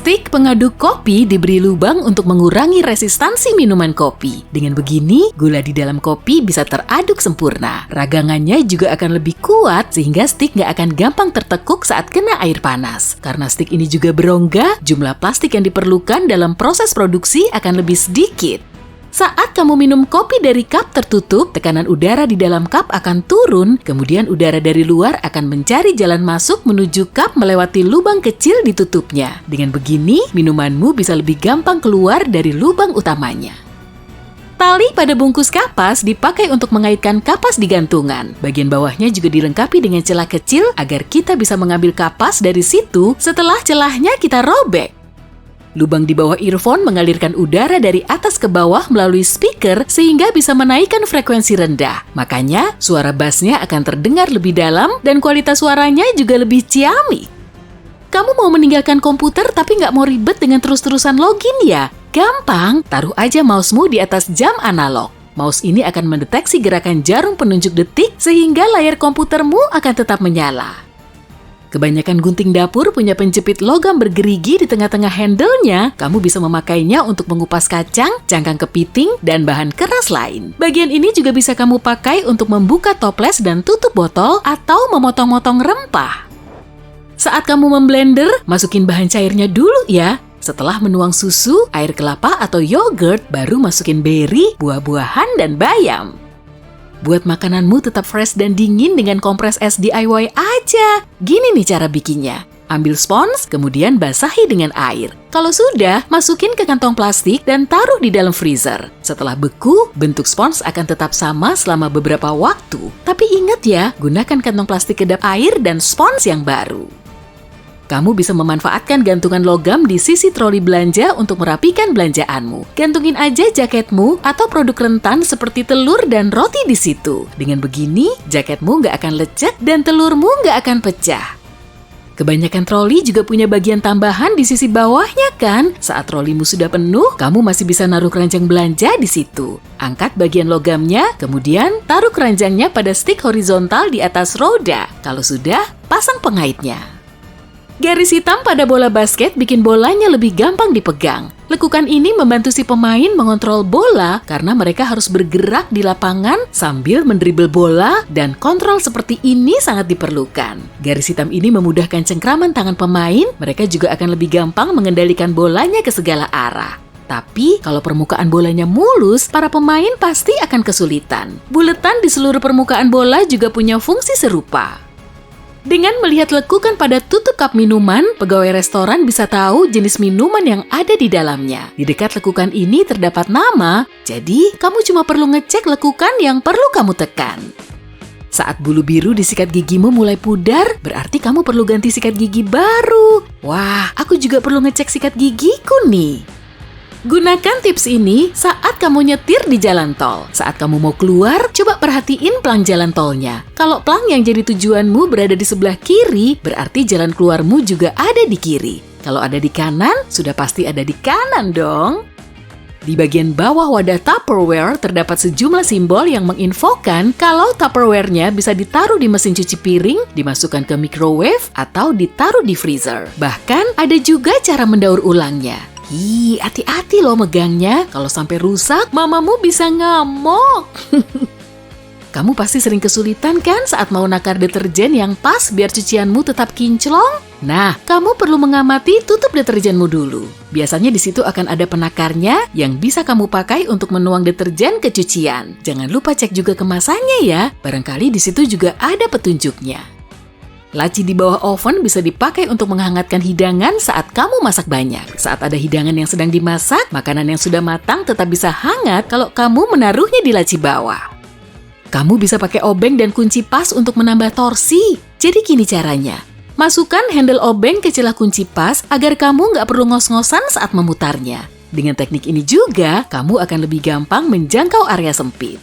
Stik pengaduk kopi diberi lubang untuk mengurangi resistansi minuman kopi. Dengan begini, gula di dalam kopi bisa teraduk sempurna. Ragangannya juga akan lebih kuat sehingga stik nggak akan gampang tertekuk saat kena air panas. Karena stik ini juga berongga, jumlah plastik yang diperlukan dalam proses produksi akan lebih sedikit. Saat kamu minum kopi dari cup tertutup, tekanan udara di dalam cup akan turun, kemudian udara dari luar akan mencari jalan masuk menuju cup melewati lubang kecil di tutupnya. Dengan begini, minumanmu bisa lebih gampang keluar dari lubang utamanya. Tali pada bungkus kapas dipakai untuk mengaitkan kapas di gantungan. Bagian bawahnya juga dilengkapi dengan celah kecil agar kita bisa mengambil kapas dari situ setelah celahnya kita robek. Lubang di bawah earphone mengalirkan udara dari atas ke bawah melalui speaker sehingga bisa menaikkan frekuensi rendah. Makanya, suara bassnya akan terdengar lebih dalam dan kualitas suaranya juga lebih ciamik. Kamu mau meninggalkan komputer tapi nggak mau ribet dengan terus-terusan login ya? Gampang, taruh aja mousemu di atas jam analog. Mouse ini akan mendeteksi gerakan jarum penunjuk detik sehingga layar komputermu akan tetap menyala. Kebanyakan gunting dapur punya penjepit logam bergerigi di tengah-tengah handle-nya. Kamu bisa memakainya untuk mengupas kacang, cangkang kepiting, dan bahan keras lain. Bagian ini juga bisa kamu pakai untuk membuka toples dan tutup botol atau memotong-motong rempah. Saat kamu memblender, masukin bahan cairnya dulu ya. Setelah menuang susu, air kelapa atau yogurt, baru masukin beri, buah-buahan, dan bayam. Buat makananmu tetap fresh dan dingin dengan kompres es DIY aja. Gini nih cara bikinnya. Ambil spons, kemudian basahi dengan air. Kalau sudah, masukin ke kantong plastik dan taruh di dalam freezer. Setelah beku, bentuk spons akan tetap sama selama beberapa waktu. Tapi ingat ya, gunakan kantong plastik kedap air dan spons yang baru. Kamu bisa memanfaatkan gantungan logam di sisi troli belanja untuk merapikan belanjaanmu. Gantungin aja jaketmu atau produk rentan seperti telur dan roti di situ. Dengan begini, jaketmu nggak akan lecek dan telurmu nggak akan pecah. Kebanyakan troli juga punya bagian tambahan di sisi bawahnya kan? Saat trolimu sudah penuh, kamu masih bisa naruh keranjang belanja di situ. Angkat bagian logamnya, kemudian taruh keranjangnya pada stik horizontal di atas roda. Kalau sudah, pasang pengaitnya. Garis hitam pada bola basket bikin bolanya lebih gampang dipegang. Lekukan ini membantu si pemain mengontrol bola karena mereka harus bergerak di lapangan sambil mendribel bola dan kontrol seperti ini sangat diperlukan. Garis hitam ini memudahkan cengkraman tangan pemain, mereka juga akan lebih gampang mengendalikan bolanya ke segala arah. Tapi, kalau permukaan bolanya mulus, para pemain pasti akan kesulitan. Buletan di seluruh permukaan bola juga punya fungsi serupa. Dengan melihat lekukan pada tutup cup minuman, pegawai restoran bisa tahu jenis minuman yang ada di dalamnya. Di dekat lekukan ini terdapat nama, jadi kamu cuma perlu ngecek lekukan yang perlu kamu tekan. Saat bulu biru di sikat gigimu mulai pudar, berarti kamu perlu ganti sikat gigi baru. Wah, aku juga perlu ngecek sikat gigiku nih. Gunakan tips ini saat kamu nyetir di jalan tol. Saat kamu mau keluar, coba perhatiin pelang jalan tolnya. Kalau pelang yang jadi tujuanmu berada di sebelah kiri, berarti jalan keluarmu juga ada di kiri. Kalau ada di kanan, sudah pasti ada di kanan dong. Di bagian bawah wadah Tupperware terdapat sejumlah simbol yang menginfokan kalau Tupperware-nya bisa ditaruh di mesin cuci piring, dimasukkan ke microwave, atau ditaruh di freezer. Bahkan ada juga cara mendaur ulangnya. Hati-hati loh megangnya. Kalau sampai rusak, mamamu bisa ngamuk. Kamu pasti sering kesulitan kan saat mau nakar deterjen yang pas biar cucianmu tetap kinclong? Nah, kamu perlu mengamati tutup deterjenmu dulu. Biasanya di situ akan ada penakarnya yang bisa kamu pakai untuk menuang deterjen ke cucian. Jangan lupa cek juga kemasannya ya. Barangkali di situ juga ada petunjuknya. Laci di bawah oven bisa dipakai untuk menghangatkan hidangan saat kamu masak banyak. Saat ada hidangan yang sedang dimasak, makanan yang sudah matang tetap bisa hangat kalau kamu menaruhnya di laci bawah. Kamu bisa pakai obeng dan kunci pas untuk menambah torsi. Jadi gini caranya. Masukkan handle obeng ke celah kunci pas agar kamu nggak perlu ngos-ngosan saat memutarnya. Dengan teknik ini juga, kamu akan lebih gampang menjangkau area sempit.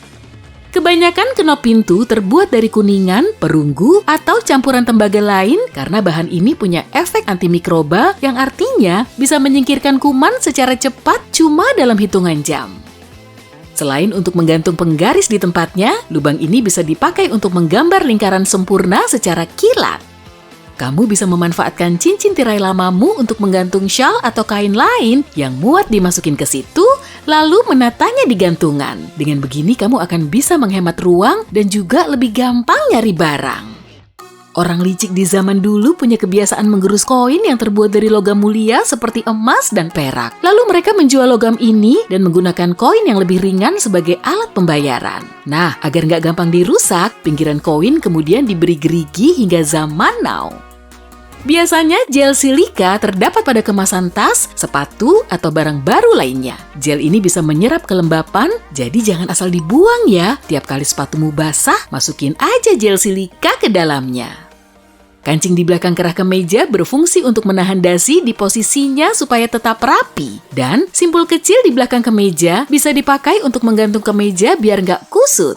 Kebanyakan knop pintu terbuat dari kuningan, perunggu, atau campuran tembaga lain karena bahan ini punya efek antimikroba yang artinya bisa menyingkirkan kuman secara cepat cuma dalam hitungan jam. Selain untuk menggantung penggaris di tempatnya, lubang ini bisa dipakai untuk menggambar lingkaran sempurna secara kilat. Kamu bisa memanfaatkan cincin tirai lamamu untuk menggantung syal atau kain lain yang muat dimasukin ke situ, lalu menatanya di gantungan. Dengan begini kamu akan bisa menghemat ruang dan juga lebih gampang nyari barang. Orang licik di zaman dulu punya kebiasaan menggerus koin yang terbuat dari logam mulia seperti emas dan perak. Lalu mereka menjual logam ini dan menggunakan koin yang lebih ringan sebagai alat pembayaran. Nah, agar nggak gampang dirusak, pinggiran koin kemudian diberi gerigi hingga zaman now. Biasanya gel silika terdapat pada kemasan tas, sepatu, atau barang baru lainnya. Gel ini bisa menyerap kelembapan, jadi jangan asal dibuang ya. Tiap kali sepatumu basah, masukin aja gel silika ke dalamnya. Kancing di belakang kerah kemeja berfungsi untuk menahan dasi di posisinya supaya tetap rapi. Dan simpul kecil di belakang kemeja bisa dipakai untuk menggantung kemeja biar nggak kusut.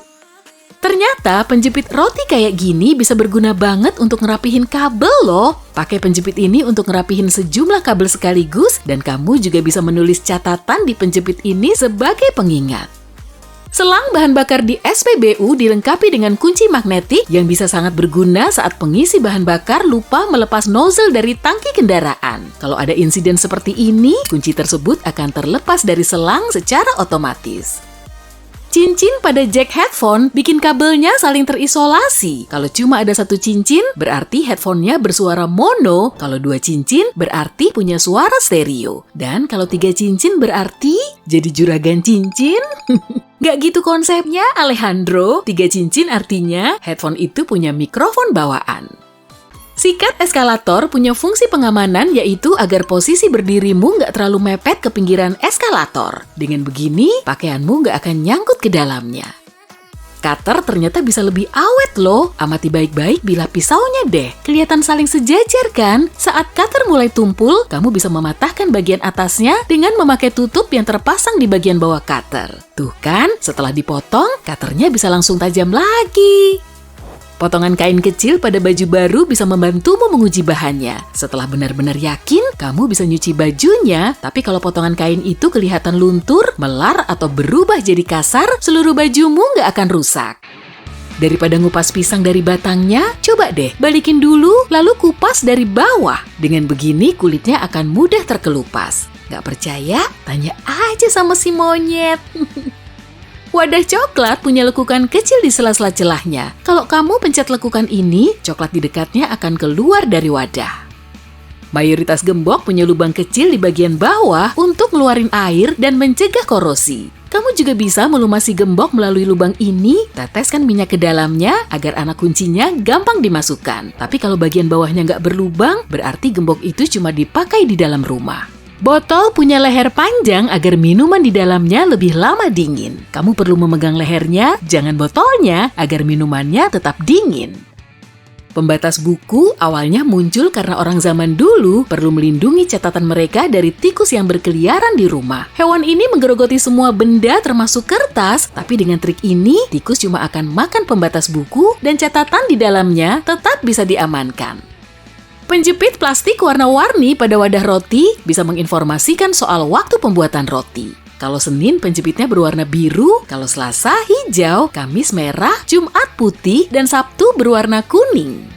Ternyata penjepit roti kayak gini bisa berguna banget untuk ngerapihin kabel loh. Pakai penjepit ini untuk ngerapihin sejumlah kabel sekaligus dan kamu juga bisa menulis catatan di penjepit ini sebagai pengingat. Selang bahan bakar di SPBU dilengkapi dengan kunci magnetik yang bisa sangat berguna saat pengisi bahan bakar lupa melepas nozzle dari tangki kendaraan. Kalau ada insiden seperti ini, kunci tersebut akan terlepas dari selang secara otomatis. Cincin pada jack headphone bikin kabelnya saling terisolasi. Kalau cuma ada satu cincin, berarti headphone-nya bersuara mono. Kalau 2 cincin, berarti punya suara stereo. Dan kalau 3 cincin berarti jadi juragan cincin. Gak gitu konsepnya, Alejandro. 3 cincin artinya headphone itu punya mikrofon bawaan. Sikat eskalator punya fungsi pengamanan yaitu agar posisi berdirimu nggak terlalu mepet ke pinggiran eskalator. Dengan begini, pakaianmu nggak akan nyangkut ke dalamnya. Cutter ternyata bisa lebih awet loh. Amati baik-baik bilah pisaunya deh. Kelihatan saling sejajar kan? Saat cutter mulai tumpul, kamu bisa mematahkan bagian atasnya dengan memakai tutup yang terpasang di bagian bawah cutter. Tuh kan, setelah dipotong, cutternya bisa langsung tajam lagi. Potongan kain kecil pada baju baru bisa membantumu menguji bahannya. Setelah benar-benar yakin, kamu bisa nyuci bajunya. Tapi kalau potongan kain itu kelihatan luntur, melar, atau berubah jadi kasar, seluruh bajumu nggak akan rusak. Daripada ngupas pisang dari batangnya, coba deh balikin dulu, lalu kupas dari bawah. Dengan begini kulitnya akan mudah terkelupas. Nggak percaya? Tanya aja sama si monyet. Wadah coklat punya lekukan kecil di sela-sela celahnya. Kalau kamu pencet lekukan ini, coklat di dekatnya akan keluar dari wadah. Mayoritas gembok punya lubang kecil di bagian bawah untuk ngeluarin air dan mencegah korosi. Kamu juga bisa melumasi gembok melalui lubang ini, teteskan minyak ke dalamnya agar anak kuncinya gampang dimasukkan. Tapi kalau bagian bawahnya nggak berlubang, berarti gembok itu cuma dipakai di dalam rumah. Botol punya leher panjang agar minuman di dalamnya lebih lama dingin. Kamu perlu memegang lehernya, jangan botolnya, agar minumannya tetap dingin. Pembatas buku awalnya muncul karena orang zaman dulu perlu melindungi catatan mereka dari tikus yang berkeliaran di rumah. Hewan ini menggerogoti semua benda termasuk kertas, tapi dengan trik ini, tikus cuma akan makan pembatas buku dan catatan di dalamnya tetap bisa diamankan. Penjepit plastik warna-warni pada wadah roti bisa menginformasikan soal waktu pembuatan roti. Kalau Senin penjepitnya berwarna biru, kalau Selasa hijau, Kamis merah, Jumat putih, dan Sabtu berwarna kuning.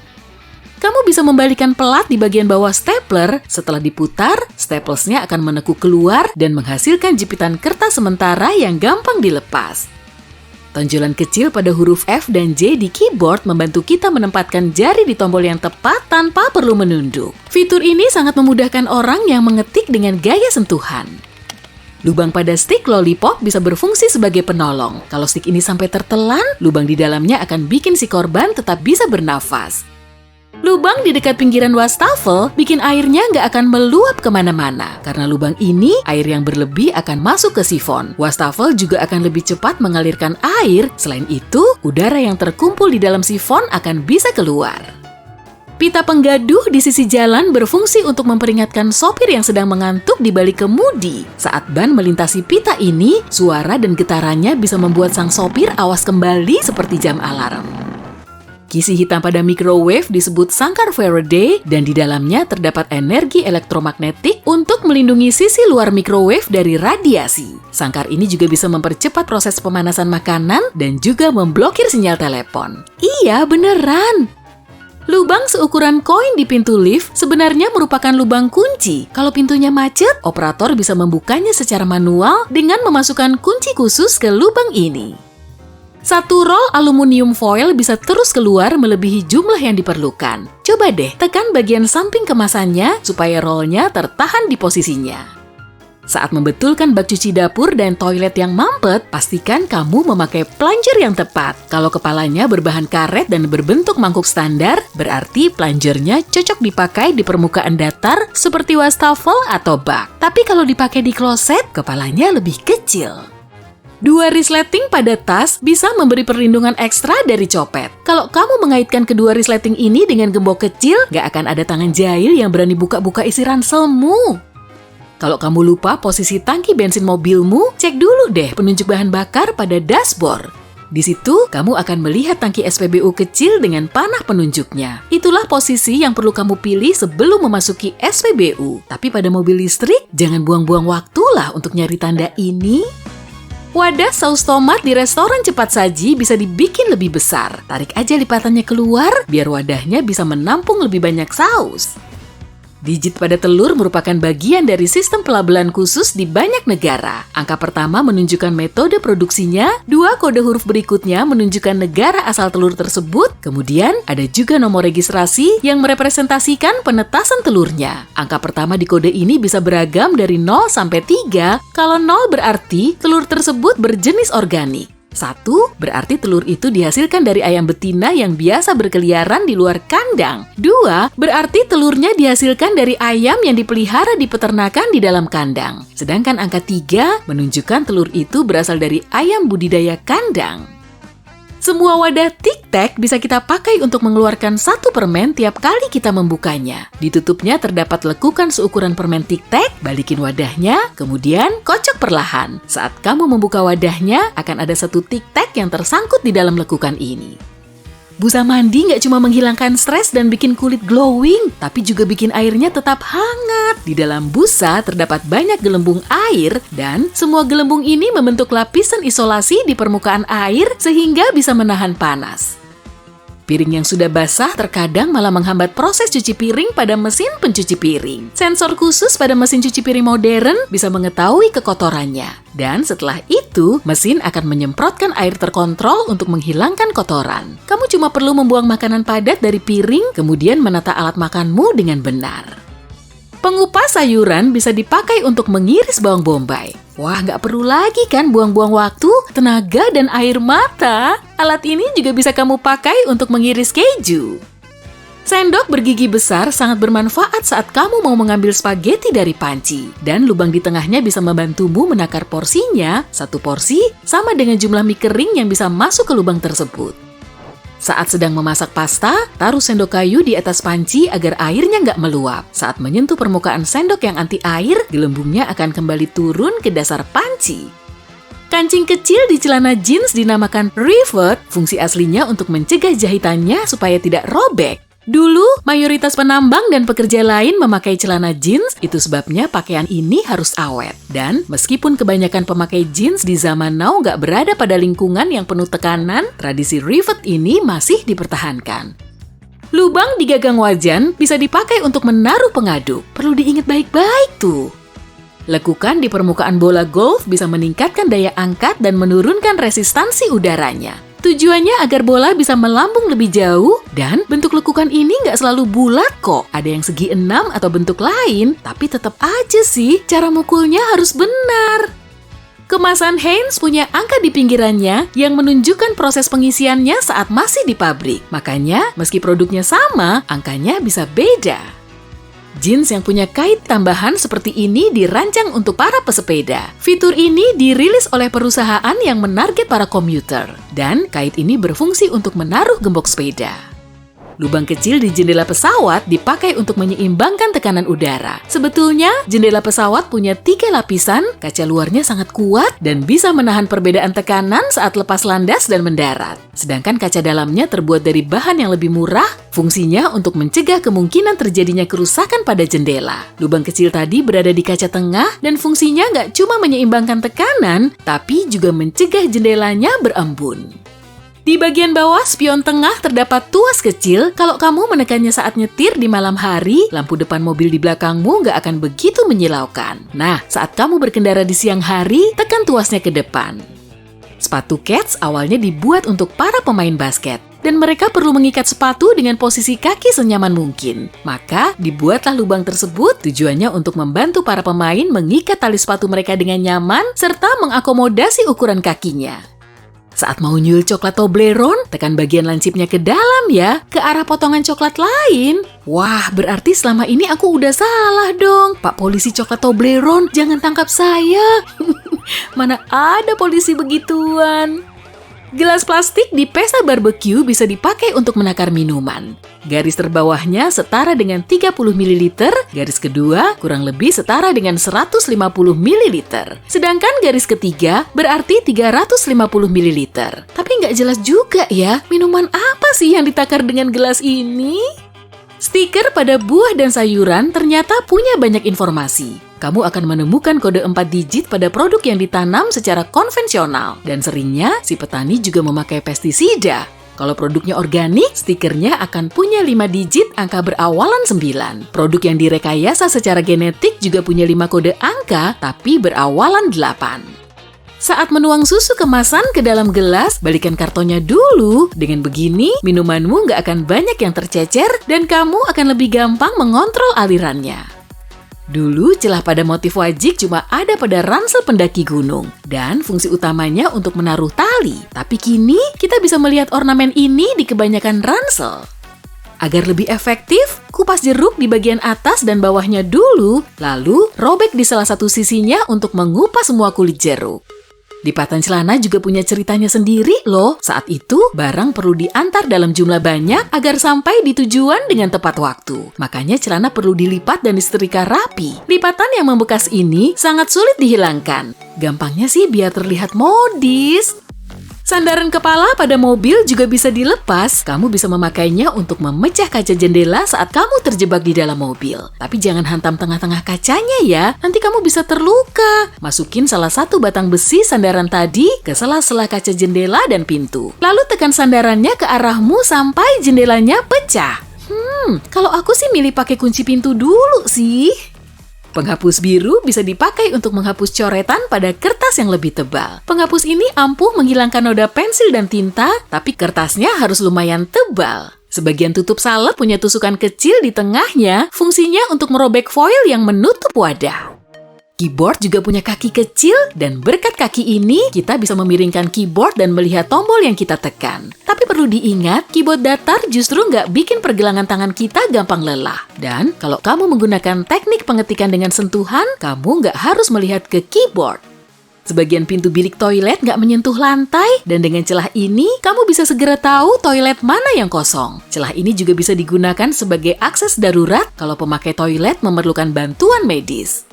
Kamu bisa membalikan pelat di bagian bawah stapler. Setelah diputar, staplesnya akan menekuk keluar dan menghasilkan jepitan kertas sementara yang gampang dilepas. Tonjolan kecil pada huruf F dan J di keyboard membantu kita menempatkan jari di tombol yang tepat tanpa perlu menunduk. Fitur ini sangat memudahkan orang yang mengetik dengan gaya sentuhan. Lubang pada stick lollipop bisa berfungsi sebagai penolong. Kalau stick ini sampai tertelan, lubang di dalamnya akan bikin si korban tetap bisa bernafas. Lubang di dekat pinggiran wastafel bikin airnya nggak akan meluap kemana-mana. Karena lubang ini, air yang berlebih akan masuk ke sifon. Wastafel juga akan lebih cepat mengalirkan air. Selain itu, udara yang terkumpul di dalam sifon akan bisa keluar. Pita penggaduh di sisi jalan berfungsi untuk memperingatkan sopir yang sedang mengantuk di balik kemudi. Saat ban melintasi pita ini, suara dan getarannya bisa membuat sang sopir awas kembali seperti jam alarm. Kisi hitam pada microwave disebut sangkar Faraday dan di dalamnya terdapat energi elektromagnetik untuk melindungi sisi luar microwave dari radiasi. Sangkar ini juga bisa mempercepat proses pemanasan makanan dan juga memblokir sinyal telepon. Iya, beneran! Lubang seukuran koin di pintu lift sebenarnya merupakan lubang kunci. Kalau pintunya macet, operator bisa membukanya secara manual dengan memasukkan kunci khusus ke lubang ini. Satu roll aluminium foil bisa terus keluar melebihi jumlah yang diperlukan. Coba deh tekan bagian samping kemasannya supaya rollnya tertahan di posisinya. Saat membetulkan bak cuci dapur dan toilet yang mampet, pastikan kamu memakai plunger yang tepat. Kalau kepalanya berbahan karet dan berbentuk mangkuk standar, berarti plungernya cocok dipakai di permukaan datar seperti wastafel atau bak. Tapi kalau dipakai di kloset, kepalanya lebih kecil. 2 resleting pada tas bisa memberi perlindungan ekstra dari copet. Kalau kamu mengaitkan kedua resleting ini dengan gembok kecil, nggak akan ada tangan jahil yang berani buka-buka isi ranselmu. Kalau kamu lupa posisi tangki bensin mobilmu, cek dulu deh penunjuk bahan bakar pada dashboard. Di situ, kamu akan melihat tangki SPBU kecil dengan panah penunjuknya. Itulah posisi yang perlu kamu pilih sebelum memasuki SPBU. Tapi pada mobil listrik, jangan buang-buang waktulah untuk nyari tanda ini. Wadah saus tomat di restoran cepat saji bisa dibikin lebih besar. Tarik aja lipatannya keluar, biar wadahnya bisa menampung lebih banyak saus. Digit pada telur merupakan bagian dari sistem pelabelan khusus di banyak negara. Angka pertama menunjukkan metode produksinya, 2 kode huruf berikutnya menunjukkan negara asal telur tersebut, kemudian ada juga nomor registrasi yang merepresentasikan penetasan telurnya. Angka pertama di kode ini bisa beragam dari 0 sampai 3, kalau 0 berarti telur tersebut berjenis organik. 1 berarti telur itu dihasilkan dari ayam betina yang biasa berkeliaran di luar kandang. 2 berarti telurnya dihasilkan dari ayam yang dipelihara di peternakan di dalam kandang. Sedangkan angka 3 menunjukkan telur itu berasal dari ayam budidaya kandang. Semua wadah Tic Tac bisa kita pakai untuk mengeluarkan 1 permen tiap kali kita membukanya. Di tutupnya terdapat lekukan seukuran permen Tic Tac, balikin wadahnya, kemudian kocok perlahan. Saat kamu membuka wadahnya, akan ada 1 Tic Tac yang tersangkut di dalam lekukan ini. Busa mandi nggak cuma menghilangkan stres dan bikin kulit glowing, tapi juga bikin airnya tetap hangat. Di dalam busa terdapat banyak gelembung air, dan semua gelembung ini membentuk lapisan isolasi di permukaan air sehingga bisa menahan panas. Piring yang sudah basah terkadang malah menghambat proses cuci piring pada mesin pencuci piring. Sensor khusus pada mesin cuci piring modern bisa mengetahui kekotorannya. Dan setelah itu, mesin akan menyemprotkan air terkontrol untuk menghilangkan kotoran. Kamu cuma perlu membuang makanan padat dari piring, kemudian menata alat makanmu dengan benar. Pengupas sayuran bisa dipakai untuk mengiris bawang bombay. Wah, nggak perlu lagi kan buang-buang waktu, tenaga, dan air mata. Alat ini juga bisa kamu pakai untuk mengiris keju. Sendok bergigi besar sangat bermanfaat saat kamu mau mengambil spaghetti dari panci. Dan lubang di tengahnya bisa membantumu menakar porsinya. 1 porsi sama dengan jumlah mie kering yang bisa masuk ke lubang tersebut. Saat sedang memasak pasta, taruh sendok kayu di atas panci agar airnya nggak meluap. Saat menyentuh permukaan sendok yang anti air, gelembungnya akan kembali turun ke dasar panci. Kancing kecil di celana jeans dinamakan rivet, fungsi aslinya untuk mencegah jahitannya supaya tidak robek. Dulu, mayoritas penambang dan pekerja lain memakai celana jeans, itu sebabnya pakaian ini harus awet. Dan meskipun kebanyakan pemakai jeans di zaman now nggak berada pada lingkungan yang penuh tekanan, tradisi rivet ini masih dipertahankan. Lubang di gagang wajan bisa dipakai untuk menaruh pengaduk. Perlu diingat baik-baik tuh. Lekukan di permukaan bola golf bisa meningkatkan daya angkat dan menurunkan resistansi udaranya. Tujuannya agar bola bisa melambung lebih jauh, dan bentuk lekukan ini nggak selalu bulat kok. Ada yang segi 6 atau bentuk lain, tapi tetap aja sih cara mukulnya harus benar. Kemasan Heinz punya angka di pinggirannya yang menunjukkan proses pengisiannya saat masih di pabrik. Makanya, meski produknya sama, angkanya bisa beda. Jeans yang punya kait tambahan seperti ini dirancang untuk para pesepeda. Fitur ini dirilis oleh perusahaan yang menarget para komuter. Dan kait ini berfungsi untuk menaruh gembok sepeda. Lubang kecil di jendela pesawat dipakai untuk menyeimbangkan tekanan udara. Sebetulnya, jendela pesawat punya 3 lapisan, kaca luarnya sangat kuat dan bisa menahan perbedaan tekanan saat lepas landas dan mendarat. Sedangkan kaca dalamnya terbuat dari bahan yang lebih murah, fungsinya untuk mencegah kemungkinan terjadinya kerusakan pada jendela. Lubang kecil tadi berada di kaca tengah dan fungsinya nggak cuma menyeimbangkan tekanan, tapi juga mencegah jendelanya berembun. Di bagian bawah spion tengah terdapat tuas kecil. Kalau kamu menekannya saat nyetir di malam hari, lampu depan mobil di belakangmu nggak akan begitu menyilaukan. Nah, saat kamu berkendara di siang hari, tekan tuasnya ke depan. Sepatu Keds awalnya dibuat untuk para pemain basket, dan mereka perlu mengikat sepatu dengan posisi kaki senyaman mungkin. Maka, dibuatlah lubang tersebut tujuannya untuk membantu para pemain mengikat tali sepatu mereka dengan nyaman, serta mengakomodasi ukuran kakinya. Saat mau nyuil coklat Toblerone, tekan bagian lancipnya ke dalam ya, ke arah potongan coklat lain. Wah, berarti selama ini aku udah salah dong. Pak polisi coklat Toblerone, jangan tangkap saya. Mana ada polisi begituan. Gelas plastik di pesta barbecue bisa dipakai untuk menakar minuman. Garis terbawahnya setara dengan 30 ml, garis kedua kurang lebih setara dengan 150 ml. Sedangkan garis ketiga berarti 350 ml. Tapi nggak jelas juga ya, minuman apa sih yang ditakar dengan gelas ini? Stiker pada buah dan sayuran ternyata punya banyak informasi. Kamu akan menemukan kode 4 digit pada produk yang ditanam secara konvensional. Dan seringnya, si petani juga memakai pestisida. Kalau produknya organik, stikernya akan punya 5 digit angka berawalan 9. Produk yang direkayasa secara genetik juga punya 5 kode angka, tapi berawalan 8. Saat menuang susu kemasan ke dalam gelas, balikan kartonnya dulu. Dengan begini, minumanmu nggak akan banyak yang tercecer dan kamu akan lebih gampang mengontrol alirannya. Dulu, celah pada motif wajik cuma ada pada ransel pendaki gunung dan fungsi utamanya untuk menaruh tali. Tapi kini, kita bisa melihat ornamen ini di kebanyakan ransel. Agar lebih efektif, kupas jeruk di bagian atas dan bawahnya dulu, lalu robek di salah satu sisinya untuk mengupas semua kulit jeruk. Lipatan celana juga punya ceritanya sendiri loh. Saat itu, barang perlu diantar dalam jumlah banyak agar sampai di tujuan dengan tepat waktu. Makanya celana perlu dilipat dan disetrika rapi. Lipatan yang membekas ini sangat sulit dihilangkan. Gampangnya sih biar terlihat modis. Sandaran kepala pada mobil juga bisa dilepas. Kamu bisa memakainya untuk memecah kaca jendela saat kamu terjebak di dalam mobil. Tapi jangan hantam tengah-tengah kacanya ya, nanti kamu bisa terluka. Masukin salah satu batang besi sandaran tadi ke sela-sela kaca jendela dan pintu. Lalu tekan sandarannya ke arahmu sampai jendelanya pecah. Kalau aku sih milih pakai kunci pintu dulu sih. Penghapus biru bisa dipakai untuk menghapus coretan pada kertas yang lebih tebal. Penghapus ini ampuh menghilangkan noda pensil dan tinta, tapi kertasnya harus lumayan tebal. Sebagian tutup salep punya tusukan kecil di tengahnya, fungsinya untuk merobek foil yang menutup wadah. Keyboard juga punya kaki kecil, dan berkat kaki ini, kita bisa memiringkan keyboard dan melihat tombol yang kita tekan. Tapi perlu diingat, keyboard datar justru nggak bikin pergelangan tangan kita gampang lelah. Dan kalau kamu menggunakan teknik pengetikan dengan sentuhan, kamu nggak harus melihat ke keyboard. Sebagian pintu bilik toilet nggak menyentuh lantai, dan dengan celah ini, kamu bisa segera tahu toilet mana yang kosong. Celah ini juga bisa digunakan sebagai akses darurat kalau pemakai toilet memerlukan bantuan medis.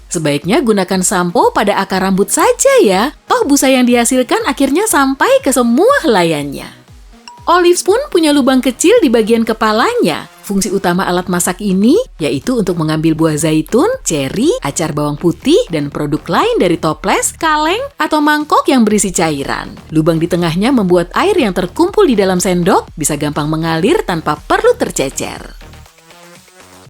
Sebaiknya gunakan sampo pada akar rambut saja ya. Toh busa yang dihasilkan akhirnya sampai ke semua helaiannya. Olive spoon punya lubang kecil di bagian kepalanya. Fungsi utama alat masak ini yaitu untuk mengambil buah zaitun, ceri, acar bawang putih, dan produk lain dari toples, kaleng, atau mangkok yang berisi cairan. Lubang di tengahnya membuat air yang terkumpul di dalam sendok bisa gampang mengalir tanpa perlu tercecer.